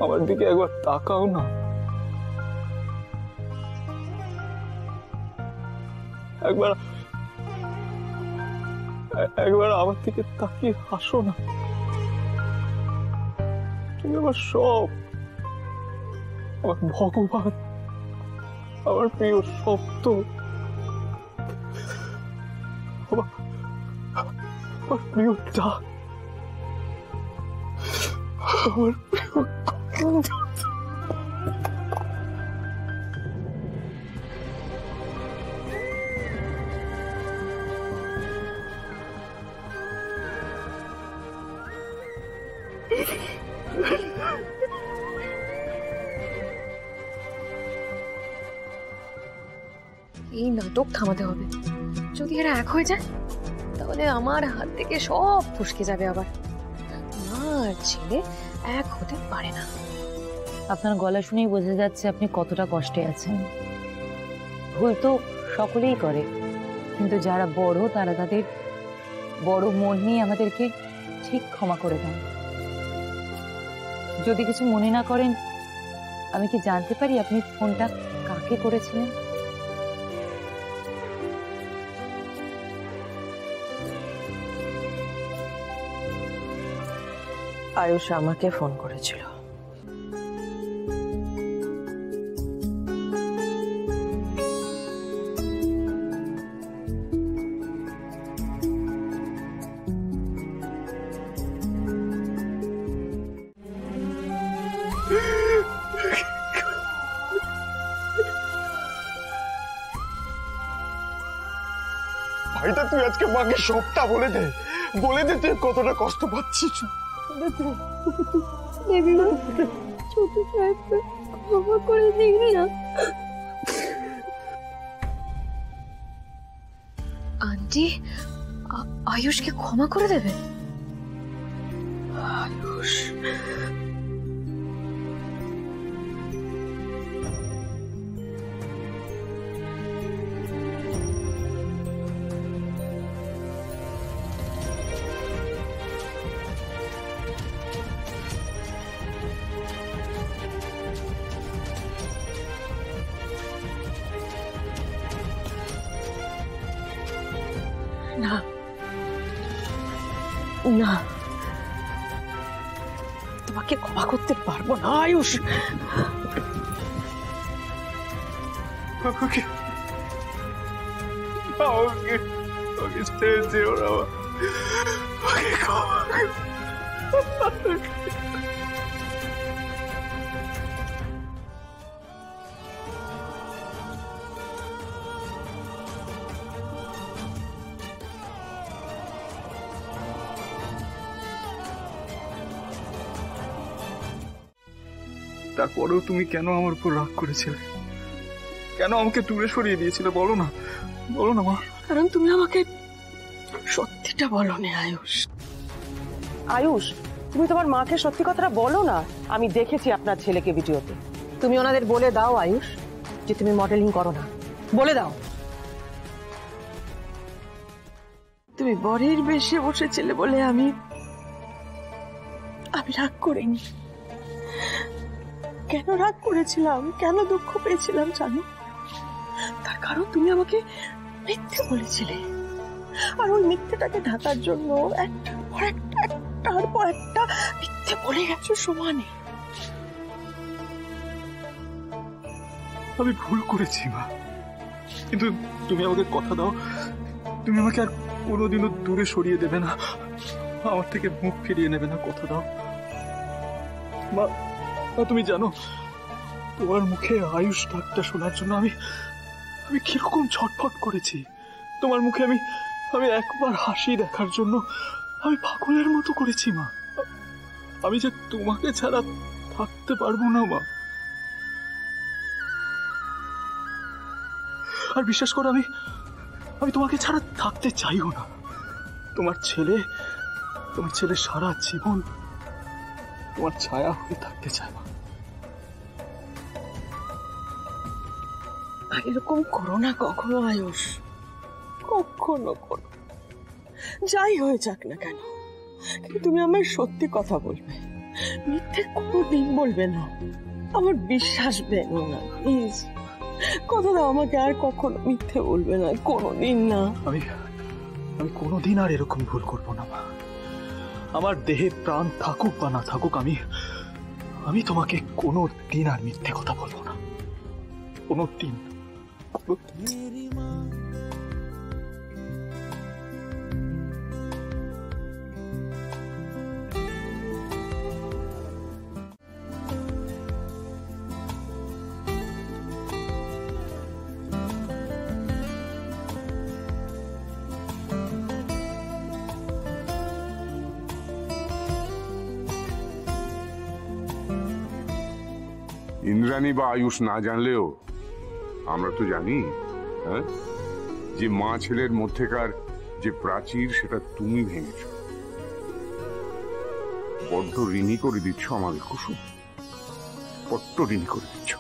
আমার দিকে একবার তাকাও না, একবার একবার আমার দিকে তাকিয়ে হাসো না। তুমি আমার সব, আমার ভগবান, আমার প্রিয় সত্য, আমার প্রিয় ডাক, আমার প্রিয় এই নাটক থামাতে হবে। যদি এরা এক হয়ে যায় তাহলে আমার হাত থেকে সব ফসকে যাবে। আবার মা আর ছেলে এক হতে পারে না। আপনার গলা শুনেই বোঝা যাচ্ছে আপনি কতটা কষ্টে আছেন। ভুল তো সকলেই করে, কিন্তু যারা বড় তারা তাদের বড় মন নিয়ে আমাদেরকে ঠিক ক্ষমা করে দেন। যদি কিছু মনে না করেন, আমি কি জানতে পারি আপনি ফোনটা কাকে করেছিলেন? আয়ুষ আমাকে ফোন করেছিল। ভাইটা তুই আজকে মাকে সবটা বলে দে, বলে দে তুই কতটা কষ্ট পাচ্ছিস। ছোট সাহেবকে ক্ষমা করে দিন না। আন্টি আয়ুষকে ক্ষমা করে দেবে? আয়ুষ না না, তোমাকে ক্ষমা করতে পারবো না আয়ুষ। তারপরেও তুমি কেন আমার উপর রাগ করেছিলে? কেন আমাকে দূরে সরিয়ে দিয়েছিলে? বলো না, বলো না মা। কারণ তুমি আমাকে সত্যিটা বলোনি আয়ুষ। আয়ুষ, তুমি তোমার মাকে সত্যি কথাটা বলো না। আমি দেখেছি আপনার ছেলেকে ভিডিওতে। তুমি ওনাদের বলে দাও আয়ুষ যে তুমি মডেলিং করো না, বলে দাও। তুমি বরের বেশে বসেছিলে বলে আমি রাগ করিনি। কেন রাগ করেছিলাম, কেন দুঃখ পেয়েছিলাম জানো? তার কারণ তুমি আমাকে মিথ্যে বলেছিলে, আর ওই মিথ্যেটাকে ঢাকার জন্য একটার পর একটা মিথ্যে বলে গেছো সমানে। আমি ভুল করেছি মা, কিন্তু তুমি আমাকে কথা দাও, তুমি আমাকে আর কোনোদিনও দূরে সরিয়ে দেবে না, আমার থেকে মুখ ফিরিয়ে নেবে না। কথা দাও মা। তুমি জানো তোমার মুখে আয়ুষ ডাকটা শোনার জন্য আমি কিরকম ছটফট করেছি। তোমার মুখে আমি একবার হাসি দেখার জন্য আমি পাগলের মতো করেছি মা। আমি যে তোমাকে ছাড়া থাকতে পারবো না মা। আর বিশ্বাস করো, আমি তোমাকে ছাড়া থাকতে চাইও না। তোমার ছেলে সারা জীবন তোমার ছায়া হয়ে থাকতে চায় মা। এরকম করো না কখনো আয়ুষ, কখনো করো। যাই হয়ে যাক না কেন, তুমি আমার সত্যি কথা বলবে। মিথ্যে কোনোদিন বলবে না, আমার বিশ্বাস ভেঙো না প্লিজ। কথা দাও আমাকে আর কখনো মিথ্যে বলবে না, কোনোদিন না। আমি আমি কোনোদিন আর এরকম ভুল করব না মা। আমার দেহে প্রাণ থাকুক বা না থাকুক, আমি তোমাকে কোনো দিন আর মিথ্যে কথা বলবো না, কোনো দিন। ইন্দ্রাণী বা আয়ুষ না জানলেও আমরা তো জানি, হ্যাঁ, যে মা ছেলের মধ্যেকার যে প্রাচীর সেটা তুমি ভেঙেছ। বড্ড ঋণী করে দিচ্ছ আমাকে কুসুম, বড্ড ঋণী করে দিচ্ছ।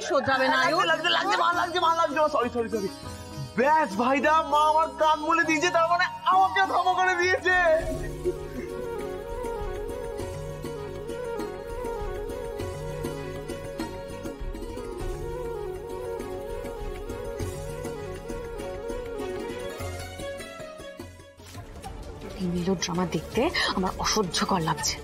শোধরাবে না আয়ুষ। সরি ব্যাস ভাইদা, মা আমার কান বলে দিয়েছে, তার মানে আমাকে ক্ষমা করে দিয়েছে। এই মেলোড্রামা দেখতে আমার অসহ্যকর লাগছে।